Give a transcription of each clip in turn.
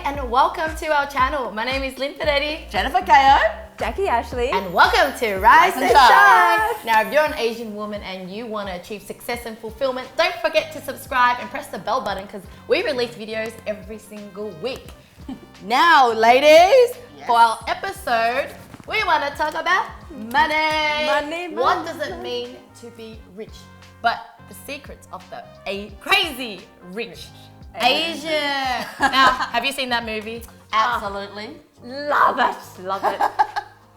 and welcome to our channel. My name is Linh Podetti, Jennifer Ko, Jacqui Ashley, and welcome to Rise and and Shine. Now, if you're an Asian woman and you want to achieve success and fulfillment, don't forget to subscribe and press the bell button because we release videos every single week. Now, ladies, for our episode, we want to talk about money. What does it mean to be rich? But the secrets of the crazy rich Asian. Now, have you seen that movie? absolutely. love it.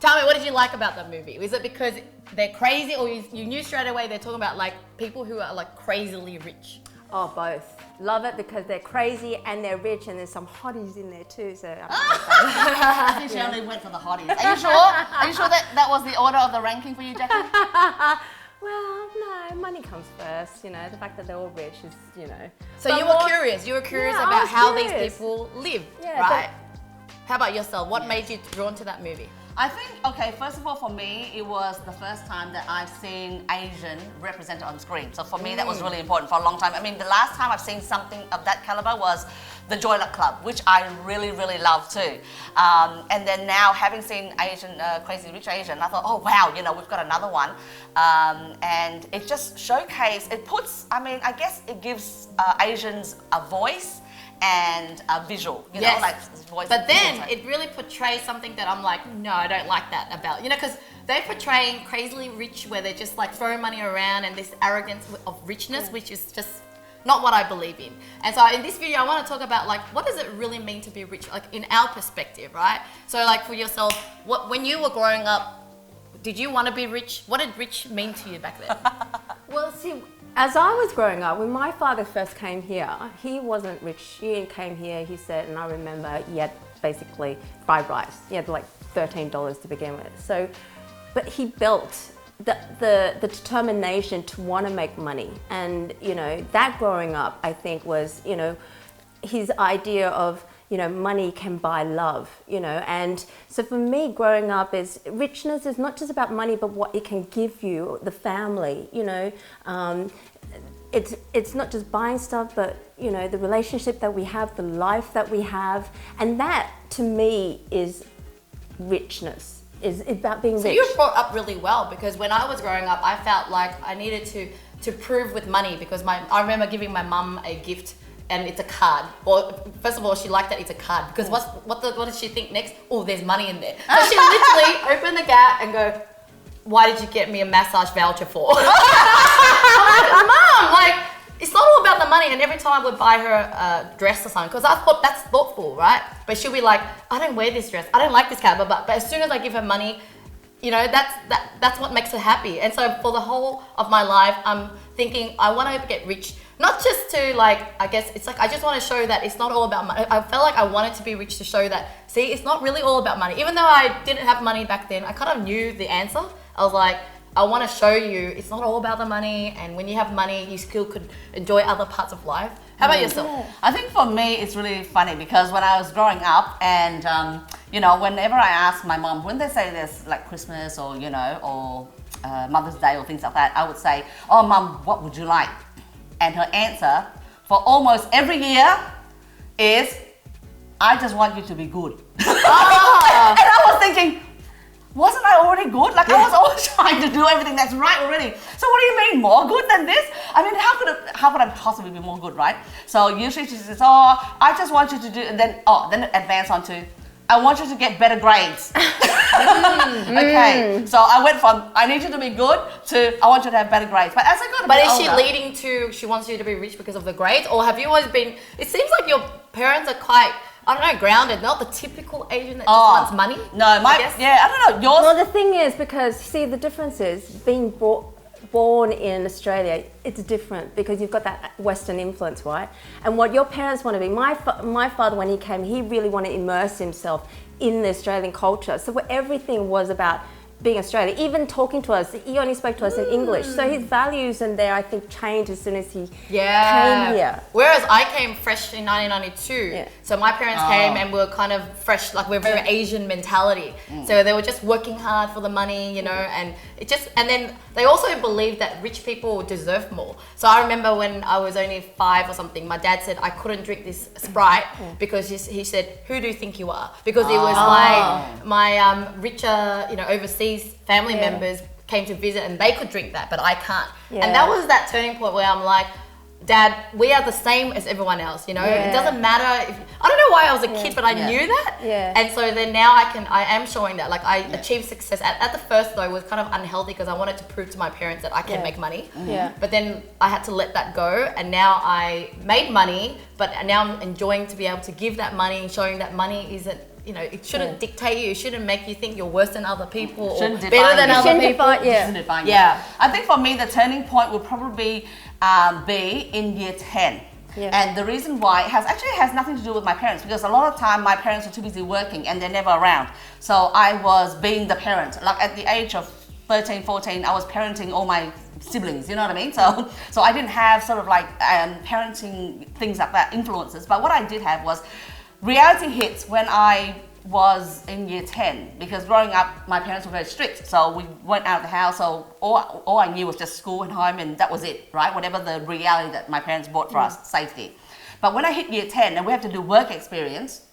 Tell me, what did you like about that movie? Was it because they're crazy, or you knew straight away they're talking about like people who are like crazily rich? Oh, both. Love it because they're crazy and they're rich, and there's some hotties in there too. So I think she only went for the hotties. Are you sure? Are you sure that was the order of the ranking for you, Jacqui? well, no, money comes first. You know, the fact that they're all rich is, you know. So you were curious. You were curious Yeah, I about was how curious. these people live, Yeah, right? How about yourself? What made you drawn to that movie? I think, okay, first of all, for me, it was the first time that I've seen Asian represented on screen. So for me, that was really important for a long time. I mean, the last time I've seen something of that caliber was the Joy Luck Club, which I really, really love too. And then now, having seen Asian, Crazy Rich Asian, I thought, oh wow, you know, we've got another one. And it just showcased, it puts, I mean, I guess it gives Asians a voice and a visual, you know, like voice. But then it really portrays something that I'm like, no, I don't like that about, you know, because they're portraying crazily rich where they're just like throwing money around and this arrogance of richness, which is just not what I believe in. And so in this video, I want to talk about like, what does it really mean to be rich, like in our perspective, right? So like for yourself, when you were growing up, did you want to be rich? What did rich mean to you back then? Well, see, as I was growing up, when my father first came here, he wasn't rich. He came here, he said, and I remember he had basically fried rice. He had like $13 to begin with. So, but he built the determination to want to make money. And, you know, that growing up, I think was, you know, his idea of, you know, money can buy love, you know. And so for me, growing up, is richness is not just about money, but what it can give you, the family, you know. It's not just buying stuff, but, you know, the relationship that we have, the life that we have. And that, to me, is richness, is about being rich. So you were brought up really well, because when I was growing up, I felt like I needed to prove with money, because I remember giving my mum a gift, and it's a card. Well, first of all, she liked that it's a card, because what did she think next? Oh, there's money in there. So she literally opened the gap and go, why did you get me a massage voucher for? I'm like, Mom, like, it's not all about the money. And every time I would buy her a dress or something, because I thought that's thoughtful, right? But she'll be like, I don't wear this dress, I don't like this card, but as soon as I give her money, you know, that's what makes her happy. And so for the whole of my life, I'm thinking I want to get rich. Not just to like, I guess it's like, I just want to show that it's not all about money. I felt like I wanted to be rich to show that, see, it's not really all about money. Even though I didn't have money back then, I kind of knew the answer. I was like, I want to show you it's not all about the money. And when you have money, you still could enjoy other parts of life. How about yourself? I think for me, it's really funny because when I was growing up and, you know, whenever I ask my mom, when they say this, like Christmas or, you know, or Mother's Day or things like that, I would say, oh, Mom, what would you like? And her answer for almost every year is, I just want you to be good. Oh. And I was thinking, wasn't I already good? Like, I was always trying to do everything that's right already. So what do you mean, more good than this? I mean, how could I possibly be more good, right? So usually she says, oh, I just want you to do, and then advance on to, I want you to get better grades. Okay, so I went from, I need you to be good to, I want you to have better grades. But as I got a bit older, is she leading to, she wants you to be rich because of the grades? Or have you always been, it seems like your parents are quite, I don't know, grounded, not the typical Asian that just wants money. No, I don't know, yours. Well, the thing is, because, see, the difference is being born in Australia, it's different because you've got that Western influence, right? And what your parents want to be, my father, when he came, he really wanted to immerse himself in the Australian culture. So everything was about being Australian, even talking to us, he only spoke to us in English. So his values and there, I think, changed as soon as he came here. Whereas I came fresh in 1992. Yeah. So my parents came and we were kind of fresh, like we're very Asian mentality. So they were just working hard for the money, you know, and and then they also believed that rich people deserve more. So I remember when I was only 5 or something, my dad said I couldn't drink this Sprite because he said, who do you think you are? Because it was my richer, you know, overseas family members came to visit and they could drink that, but I can't. And that was that turning point where I'm like, Dad, we are the same as everyone else, you know? It doesn't matter if, I don't know why I was a kid, but I knew that. And so then now I am showing that, like I achieved success. At the first though, it was kind of unhealthy because I wanted to prove to my parents that I can make money. But then I had to let that go, and now I made money, but now I'm enjoying to be able to give that money and showing that money isn't, you know, it shouldn't dictate you. It shouldn't make you think you're worse than other people or better than other people. I think for me, the turning point would probably be in year 10. And the reason why it has nothing to do with my parents, because a lot of time my parents are too busy working and they're never around. So I was being the parent. Like at the age of 13, 14, I was parenting all my siblings, you know what I mean? So I didn't have sort of like parenting things like that, influences. But what I did have was reality hits when I was in year 10, because growing up my parents were very strict, so we went out of the house, so all I knew was just school and home, and that was it, right? Whatever the reality that my parents bought for us, safety. But when I hit year 10 and we have to do work experience,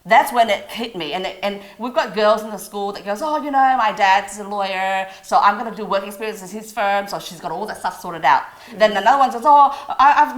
that's when it hit me. And we've got girls in the school that goes, oh, you know, my dad's a lawyer, so I'm going to do work experience at his firm, so she's got all that stuff sorted out. Then another one says, oh,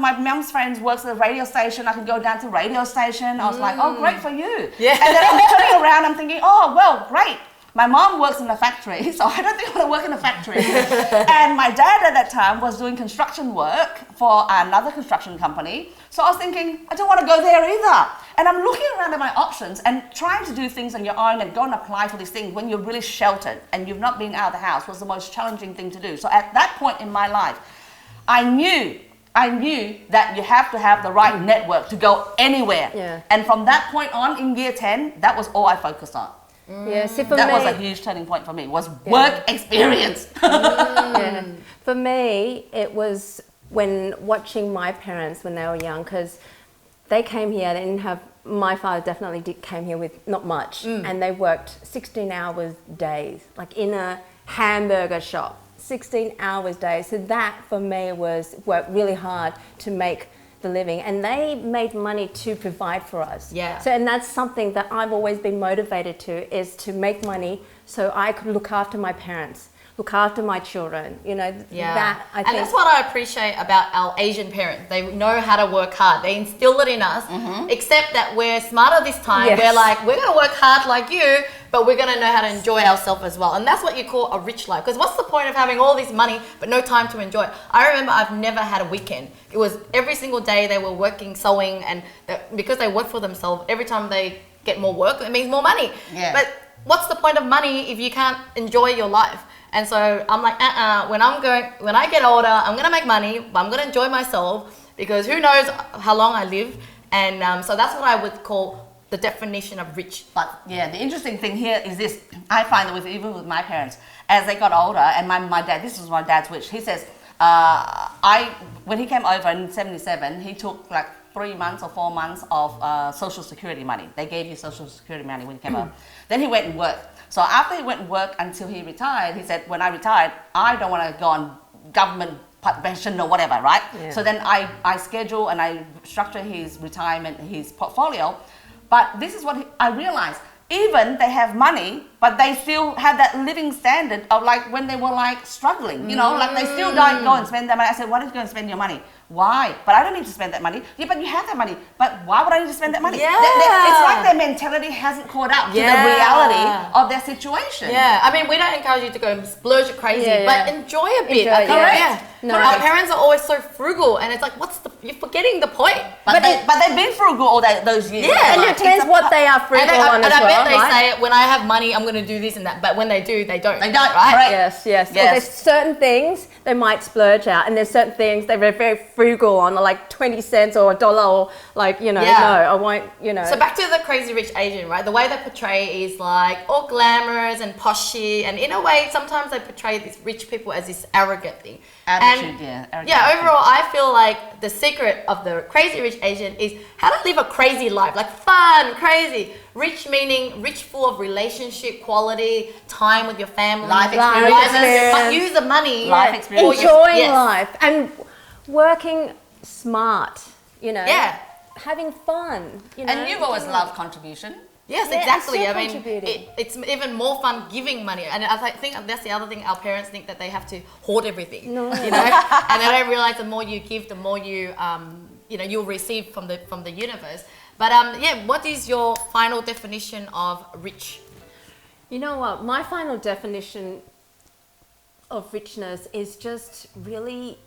my mum's friend works at a radio station, I can go down to radio station. I was like, oh, great for you. And then I'm turning around, I'm thinking, oh, well, great. My mom works in a factory, so I don't think I want to work in a factory. And my dad at that time was doing construction work for another construction company. So I was thinking, I don't want to go there either. And I'm looking around at my options and trying to do things on your own and go and apply for these things when you're really sheltered and you've not been out of the house was the most challenging thing to do. So at that point in my life, I knew that you have to have the right network to go anywhere. And from that point on in year 10, that was all I focused on. See, that was a huge turning point for me, was work experience. For me, it was when watching my parents when they were young, because they came here, they didn't have, my father definitely came here with not much, and they worked 16 hours days, like in a hamburger shop, 16 hours days. So that for me was work really hard to make the living, and they made money to provide for us. So, and that's something that I've always been motivated to, is to make money so I could look after my parents, look after my children, you know, that I think. And that's what I appreciate about our Asian parents. They know how to work hard. They instill it in us, except that we're smarter this time. We're like, we're going to work hard like you, but we're going to know how to enjoy ourselves as well. And that's what you call a rich life. Because what's the point of having all this money but no time to enjoy it? I remember I've never had a weekend. It was every single day they were working, sewing, and because they work for themselves, every time they get more work, it means more money. But what's the point of money if you can't enjoy your life? And so I'm like, when I get older, I'm going to make money, but I'm going to enjoy myself, because who knows how long I live. And so that's what I would call the definition of rich. But yeah, the interesting thing here is this. I find that even with my parents, as they got older, and my dad, this was my dad's wish. He says, when he came over in 77, he took like 3 months or 4 months of Social Security money. They gave you Social Security money when he came over. Then he went and worked. So after he went and worked until he retired, he said, when I retired, I don't want to go on government pension or whatever, right? So then I schedule and I structure his retirement, his portfolio. But this is what I realized. Even they have money, but they still have that living standard of like when they were like struggling, you know, like they still don't go and spend their money. I said, why don't you go and spend your money? Why? But I don't need to spend that money. Yeah, but you have that money. But why would I need to spend that money? It's like their mentality hasn't caught up to the reality of their situation. I mean, we don't encourage you to go and splurge crazy, but enjoy a bit. Correct. No, our parents are always so frugal, and it's like, you're forgetting the point. But they've been frugal all those years. And it depends what they are frugal on as well. And I bet they say, when I have money, I'm going going to do this and that. But when they do, they don't. They don't, right? correct. Yes, yes. Or Yes. there's certain things they might splurge out, and there's certain things they're very frugal on, like 20 cents or $1, or like, you know, Yeah. no, I won't, you know. So back to the Crazy Rich Asian, right? The way they portray is like all glamorous and poshy, and in a way, sometimes they portray these rich people as this arrogant thing. Attitude, And arrogant yeah, attitude. overall, I feel like the secret of the Crazy Rich Asian is how to live a crazy life, like fun, crazy. Rich meaning rich, full of relationship quality, time with your family, Life experiences. but use the money. Life experience. for your- Enjoying yes. life and working smart, you know. Yeah. Having fun, you know. And you've always loved contribution. Yes, Yeah, exactly. still I mean, contributing. it's even more fun giving money, and I think that's the other thing. Our parents think that they have to hoard everything, No. you know, and they don't realize the more you give, the more you, you know, you'll receive from the universe. But yeah, what is your final definition of rich? You know what? My final definition of richness is just really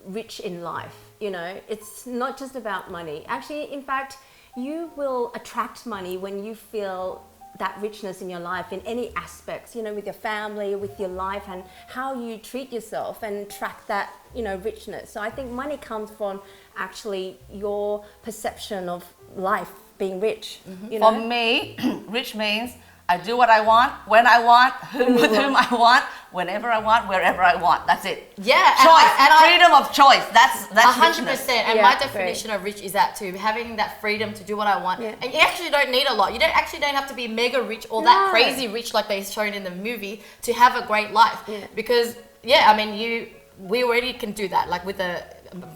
rich in life. You know, it's not just about money. Actually, in fact, you will attract money when you feel that richness in your life in any aspects, you know, with your family, with your life, and how you treat yourself and track that, you know, richness. So I think money comes from actually your perception of life being rich. You know? For me, rich means I do what I want, when I want, with whom I want, whenever I want, wherever I want. That's it. Yeah, Choice, and freedom of choice. That's 100%. richness. And Yeah, my great. definition of rich is that too, having that freedom to do what I want. Yeah. And you actually don't need a lot. You don't have to be mega rich or No. that crazy rich like they shown in the movie to have a great life. Yeah. Because yeah, I mean we already can do that, like with a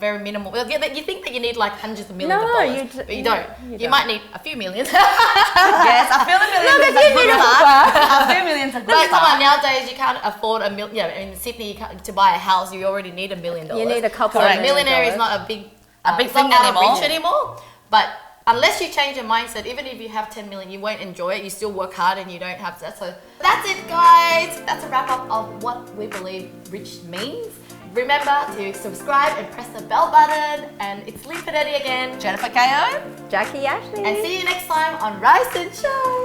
very minimal. Well, yeah, you think that you need like hundreds of millions of No, dollars, but you don't. you You don't. might need a few millions. Yes, I feel a million is a good start. I feel millions a good But come on, start. nowadays you can't afford a million. Yeah, in Sydney, to buy a house, you already need $1 million. You need a couple So of a millionaire is $1 million. not a big, big it's not thing out of anymore. reach anymore. But unless you change your mindset, even if you have 10 million, you won't enjoy it. You still work hard and you don't have that. So that's it, guys. That's a wrap up of what we believe rich means. Remember to subscribe and press the bell button. And it's Linh Podetti again. Jennifer KO. Jacqui Ashley. And see you next time on Rise and Shine.